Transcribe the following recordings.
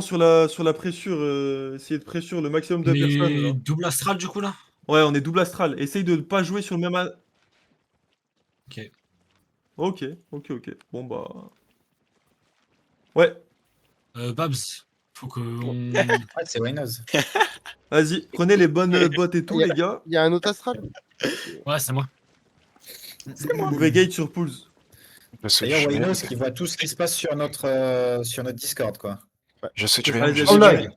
sur la pressure, essayer de pressure le maximum de personnes, Mais genre. double astral du coup là? Ouais, on est double astral. Essaye de ne pas jouer sur le même a OK. OK, OK, OK. Bon bah ouais, Babs, faut qu'on Ouais, c'est Winehouse. vas-y, prenez les bonnes, bottes et tout les gars. Il y a un autre astral? ouais, c'est moi. Vous pouvez gate sur pools. Je sais que D'ailleurs, je viens. Winehouse qui voit tout ce qui se passe sur notre Discord, quoi. Je sais que je Allez, viens. allez, là. allez.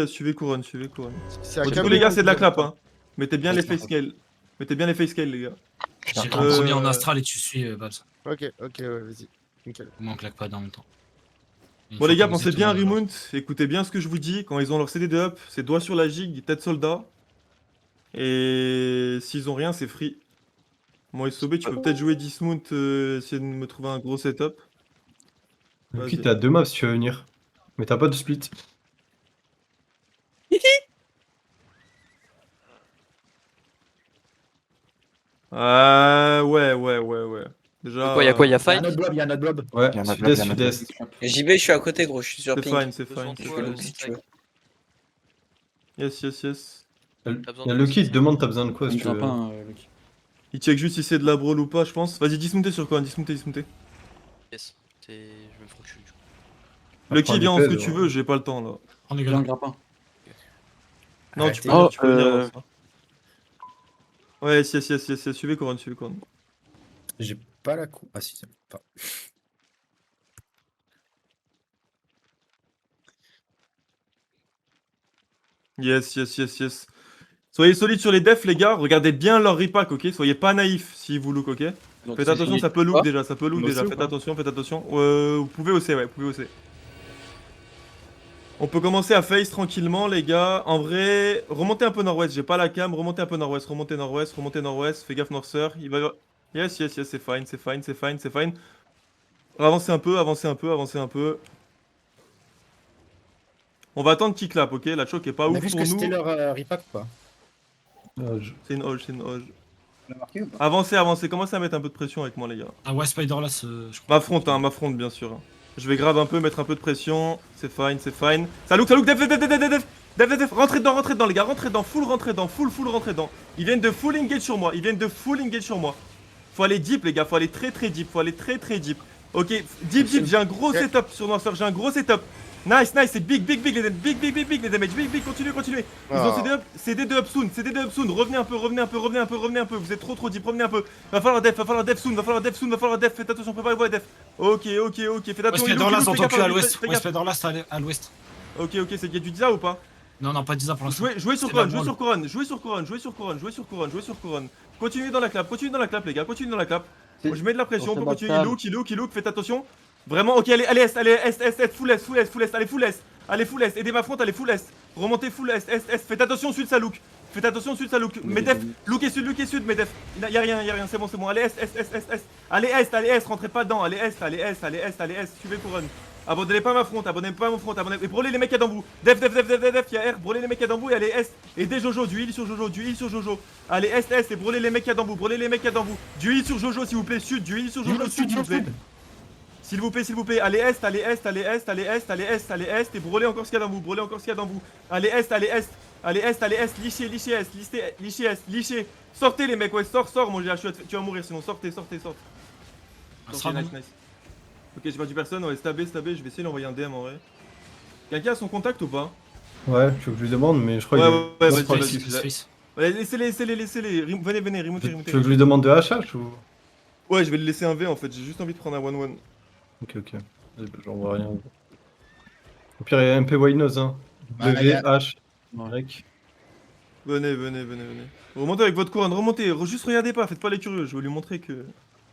Suivez couronne, suivez couronne. C'est à Bon, du coup Cameroun, les gars, c'est de la hein, clap hein. Mettez bien les Putain. face scale. Mettez bien les face scale les gars. J'irai Euh, en premier en astral et tu suis Babs. Ok, ouais, vas-y. Nickel. Au moins on claque pas en même temps. Une Bon fois les gars, qu'on pensez sait, tout bien à le monde remount, écoutez bien ce que je vous dis quand ils ont leur CD de up, c'est doigt sur la gigue, tête soldat. Et s'ils ont rien, c'est free. Moi SOB, tu peux peut-être jouer dismount, essayer de me trouver un gros setup. Lucky, Vas-y. t'as 2 maps si tu veux venir. Mais t'as pas de split. Ouais. Déjà. Y'a quoi, Il y y'a a fight? un autre blob, il y a un autre blob. Ouais, Il y en a sud-est, plein, il y en a plein. sud-est. JB, je suis à côté, gros, je suis sur C'est ping. fine, c'est fine. Je fais look si tu veux. Yes. T'as besoin Il y a de Lucky, quoi, il te demande t'as besoin de quoi si tu veux. Il check juste si c'est de la brawl ou pas, je pense. Vas-y, dismounter sur quoi? Dismounter. Yes. Je vais me focus du coup. Lucky, Après, viens en des ce que pelles, tu ouais. veux, j'ai pas le temps là. On est gagnant. Non, tu Arrêtez. peux venir. Là, ouais, yes. Suivez couronne. J'ai pas la coupe. Ah si, c'est pas. Yes. Soyez solides sur les defs, les gars. Regardez bien leur repack, ok? Soyez pas naïfs si vous look, ok? Faites attention, ça peut look déjà. Faites attention. Vous pouvez hausser, ouais, On peut commencer à face tranquillement, les gars. En vrai, remontez un peu nord-ouest. J'ai pas la cam. Remontez un peu nord-ouest. Remontez nord-ouest. Fais gaffe, nord-sir. Il va. Yes. C'est fine. Avancez un peu. On va attendre qu'il clap, ok? La choc est pas On a ouf vu ce pour que c'était nous. leur repack ou pas? C'est une hoge. Avancez. Commencez à mettre un peu de pression avec moi, les gars. Ah ouais, Spider-Lass, je crois. M'affronte, bien sûr. Je vais grave un peu, mettre un peu de pression. C'est fine. Ça look, def. Rentrez dedans, les gars. Rentrez dedans, full rentrez dedans. Ils viennent de full engage sur moi. Faut aller deep, les gars. Faut aller très deep. Deep. Ok, deep. J'ai un gros setup sur Noirceur. Nice. C'est big, les damage. Big. Continuez. Ils ont CD de up soon. Revenez un peu. Vous êtes trop deep. Revenez un peu. Va falloir def soon. Faites attention, préparez-vous à def. Ok. Faites Ouais, attention. Spider-Lass dans ton cul à l'ouest. Fais Ouais, gaffe. Spider-Lass à l'ouest. Ok, c'est qu'il y a du Disa ou pas? Non, pas 10 ans pour l'instant. Jouez sur C'est la couronne. branle. Jouez sur couronne. Continuez dans la clap, les gars. Moi, je mets de la pression, on peut continuer. Il look, faites attention. Vraiment, ok, allez est, full est, allez full est, aidez ma front, allez full est. Remontez full est, faites attention, sud ça look. Medef, look et sud, Medef. Y'a rien, c'est bon. Allez est. Allez est, rentrez pas dedans. Allez est, suivez couronne. Abandonnez pas ma front, et brûlez les mecs à dans vous. Def, y'a R, brûlez les mecs à dans vous et allez S. Aidez Jojo, du heal sur Jojo. Allez S et brûlez les mecs à dans vous, Du heal sur Jojo s'il vous plaît, sud, du heal sur Jojo, sud s'il vous plaît. S'il vous plaît, allez est, et brûlez encore ce qu'il y a dans vous, Allez est, lichez est. Sortez les mecs, ouais, sors, mon gars, tu vas mourir sinon, sortez. Nice. Ok, j'ai perdu personne, ouais, stabé, je vais essayer d'envoyer un DM en vrai. Quelqu'un a son contact ou pas? Ouais, tu veux que je lui demande, mais je crois Ouais, qu'il vas-y. Ouais, laissez-les, venez, remontez. Tu veux que je lui demande de HH ou... Ouais, je vais le laisser un V en fait, j'ai juste envie de prendre un 1-1. Ok. Vas-y, bah, j'en vois rien. Au pire, il y a MP Winehouse, hein. Ouais, W, H, Y. Venez. Remontez avec votre couronne, remontez, juste regardez pas, faites pas les curieux, je vais lui montrer que...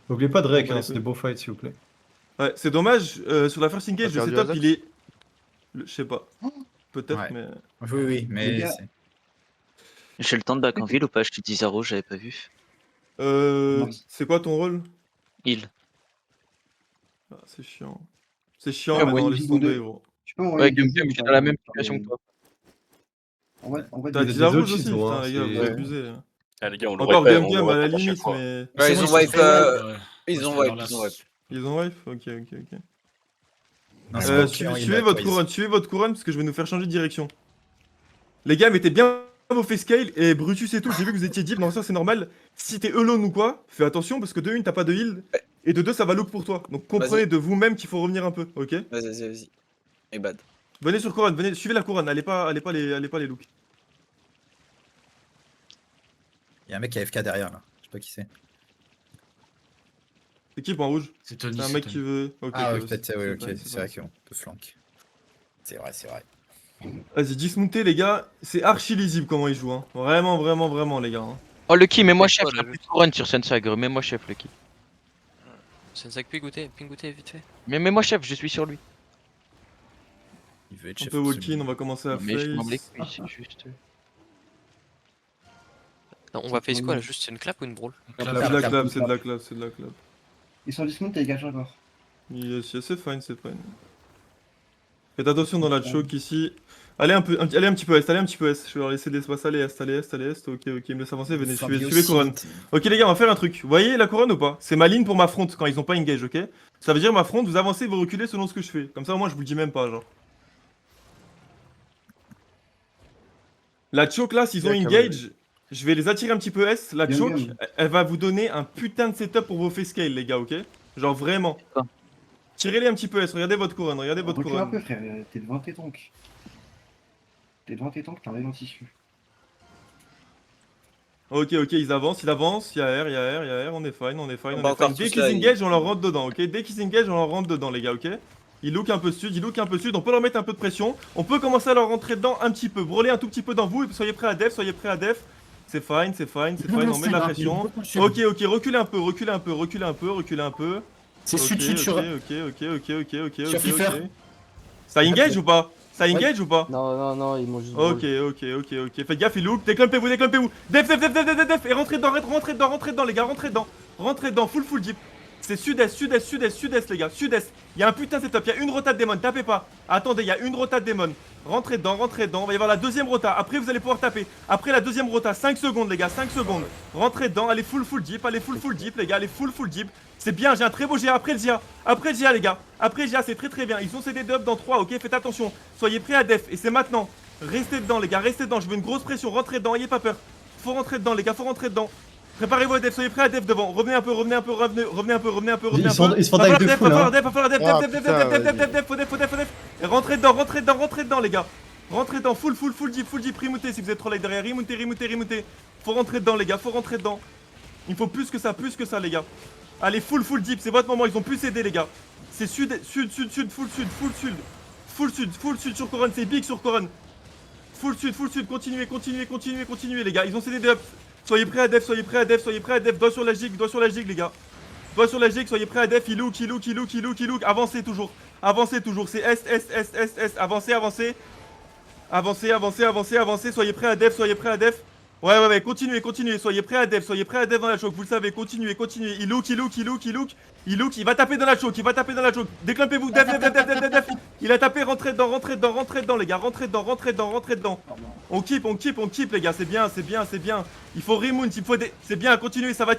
N'oubliez pas Drake, Ouais, hein, c'est des beaux fights, s'il vous plaît. Ouais, c'est dommage, sur la first engage, T'as le perdu setup Azak il est... Je sais pas. Peut-être, Ouais. mais... Oui, mais. J'ai le temps de back en ville ou pas? Je te dis Zaro, j'avais pas vu. C'est quoi ton rôle? Heal. Ah, c'est chiant. C'est chiant, Ouais, mais ouais, non, une laisse vidéo tomber, de- gros. Tu peux envoyer Ouais, une Guillaume, vidéo, j'étais dans la même situation que toi. En vrai, T'as Il y a 10 des rouge autres aussi, Iso, putain, hein, les gars, vous c'est- abusez. Ah les gars, on Encore l'aurait game pas, à la chaque limite, fois. mais... Ouais, C'est ils bon, ont sont wipe, très- ils Ouais, ont Spider-Lass. wipe. Ils ont wife? Ok. Non, c'est pas ok, Suivez hein, suivez il votre va- couronne, suivez votre couronne parce que je vais nous faire changer de direction. Les gars, mettez bien vos face scale et Brutus et tout. J'ai vu que vous étiez deep, non, ça c'est normal. Si t'es alone ou quoi, fais attention parce que de une, t'as pas de heal. Et de deux, ça va look pour toi. Donc comprenez de vous-même qu'il faut revenir un peu, ok? Vas-y. Et bad. Venez sur couronne, venez, suivez la couronne, allez pas les looks. Il y a un mec qui a FK derrière là. Je sais pas qui c'est. C'est qui point rouge? C'est Tony. C'est un c'est mec Tony. qui veut. Ok, Ah, ok, ouais, peut-être, ouais, ok, vrai, c'est vrai qu'on peut flank. C'est vrai, c'est vrai. Vas-y, dismontez les gars, c'est archi lisible comment ils jouent. Hein. Vraiment les gars. Hein. Oh Lucky, mets-moi C'est chef, quoi, il y a le plus de couronne sur Sensag, mets-moi chef Lucky. Sensei, puis goûter vite fait. Mais mets-moi chef, je suis sur lui. Il veut être Un chef. peu walk-in, absolument. on va commencer à Mais je m'en face. c'est juste. Non, on va face quoi là? Juste c'est une clap ou une brawl? C'est de la clap, c'est de la clap, c'est de la clap. Ils sont dismount et les gars, encore. Yes, c'est fine, c'est fine. Faites attention dans la choke ici. Allez un petit peu est, allez un petit peu est. Je vais leur laisser de l'espace, allez est. Ok, il me laisse avancer, venez, suivez couronne. Ok les gars, on va faire un truc. Vous voyez la couronne ou pas? C'est ma ligne pour ma front quand ils ont pas engage, ok? Ça veut dire ma front, vous avancez, vous reculez selon ce que je fais. Comme ça, moi je vous le dis même pas, genre. La choke là, s'ils ont engage, je vais les attirer un petit peu S. La Bien, choke, bien. elle va vous donner un putain de setup pour vos face scale, les gars, ok? Genre vraiment. D'accord. Tirez-les un petit peu S, regardez votre couronne, regardez votre Recule un couronne. peu, frère. T'es devant tes tanks. T'es devant tes tanks, t'enlèves un tissu. Ok, ils avancent, il y a R, on est fine, on est fine. va encore Dès tous qu'ils là, engage, on leur rentre dedans, ok? Dès qu'ils engage, on leur rentre dedans, les gars, ok? Ils look un peu sud, on peut leur mettre un peu de pression. On peut commencer à leur rentrer dedans un petit peu, brûler un tout petit peu dans vous, et soyez prêts à def, C'est fine, on met de la pression. Ok, reculez un peu. C'est Ok, sud sur. ok. Sur Flipper. Ça engage ou pas? Ça engage ou pas? Non, ils m'ont juste. Ok. Faites gaffe, il look. Déclampez-vous. Def. Et rentrez dedans, les gars, rentrez dedans, full deep. C'est sud-est, les gars, sud-est. Il y a un putain de setup, il y a une rota de démon, tapez pas. Attendez, il y a une rota de démon. Rentrez dedans. On va y avoir la deuxième rota. Après, vous allez pouvoir taper. Après la deuxième rota, 5 secondes, les gars, 5 secondes. Rentrez dedans, allez full deep, les gars, allez full deep. C'est bien, j'ai un très beau GA après le GA, les gars. Après le GA, c'est très bien. Ils ont CD dub dans 3, ok, faites attention. Soyez prêts à def, et c'est maintenant. Restez dedans, les gars, je veux une grosse pression. Rentrez dedans, ayez pas peur. Faut rentrer dedans, les gars, Préparez-vous à def, soyez prêts à def devant. Revenez un peu. Ils se font avec deux fous là. Faut def. Et rentrez dedans, les gars. Rentrez dedans, full deep, remontez si vous êtes trop light derrière. Remontez. Faut rentrer dedans, les gars, Il faut plus que ça, les gars. Allez, full deep, c'est votre moment, ils ont plus aidé, les gars. C'est sud, full sud sur Coron, c'est big sur Coron. Full sud, continuez, les gars. Ils ont cédé up. Soyez prêts à def, doigt sur la jig, les gars. Soyez prêts à def, il look. Avancez toujours, c'est est, avancez. Soyez prêts à def. Ouais, continuez, soyez prêts à def dans la choke, vous le savez, continuez. Il look, il va taper dans la choke, déclampez-vous, def. Il a tapé, rentrez dedans, les gars, rentrez dedans. On keep, les gars, c'est bien. Il faut remoont, c'est bien, continuez, ça va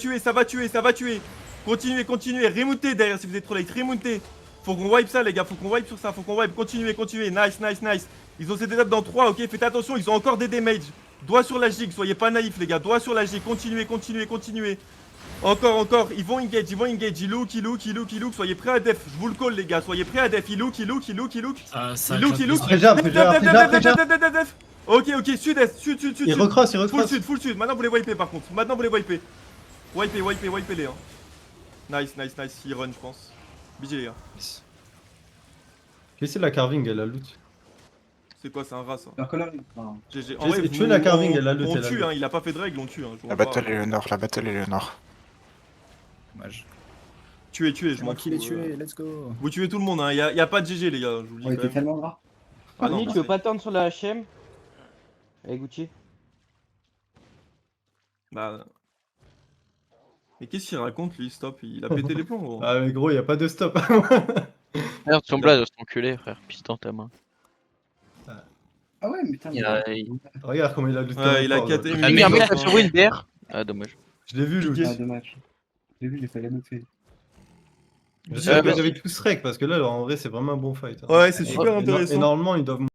tuer. Continuez, remontez derrière si vous êtes trop late, remontez. Faut qu'on wipe ça, les gars, sur ça, continuez. Nice. Ils ont CD up dans 3, ok, faites attention, ils ont encore des damages. Doigt sur la jig, soyez pas naïfs, les gars, doigt sur la jig, continuez. Encore, ils vont engage, il look, soyez prêts à def, je vous le call, les gars, soyez prêts à def, il look. Ça Il look. Préja. Def. Ok, sud-est, sud. Il recross. Full sud. Maintenant vous les wipez par contre. Wipez-les. Hein. Nice. Il run, je pense. BG, les gars. J'ai essayé la carving, elle a loot. C'est quoi, c'est un rat ça? Alors que là, GG. J'ai essayé de tuer la carving, elle a loot. On tue, hein, il a pas fait de règle, on tue. Hein, je La vois battle pas. est le nord, Dommage. Tuez, je C'est m'en moi fous. qui l'ai tué, let's go. Vous tuez tout le monde, hein, y a pas de GG, les gars, je vous le dis on quand était même. tellement gras. Ah non, Tony, tu veux pas turn sur la HM? Allez, Gucci. Bah. Mais qu'est-ce qu'il raconte lui, stop? Il a pété les plombs, gros. Ah mais gros, y a pas de stop. Merde, son blast, c'est enculé, frère, pisse dans ta main. Ah ouais, mais putain. Regarde comment il a looté. Ouais, il a encore, là. caté. Ah, mais un mec tape sur une BR. Ah, dommage. Je l'ai vu loot. Ah, dommage. J'ai vu, j'ai failli noter. J'espère que vous avez tous rec parce que là, en vrai, c'est vraiment un bon fight. hein. Ouais, c'est super intéressant. Et normalement, ils doivent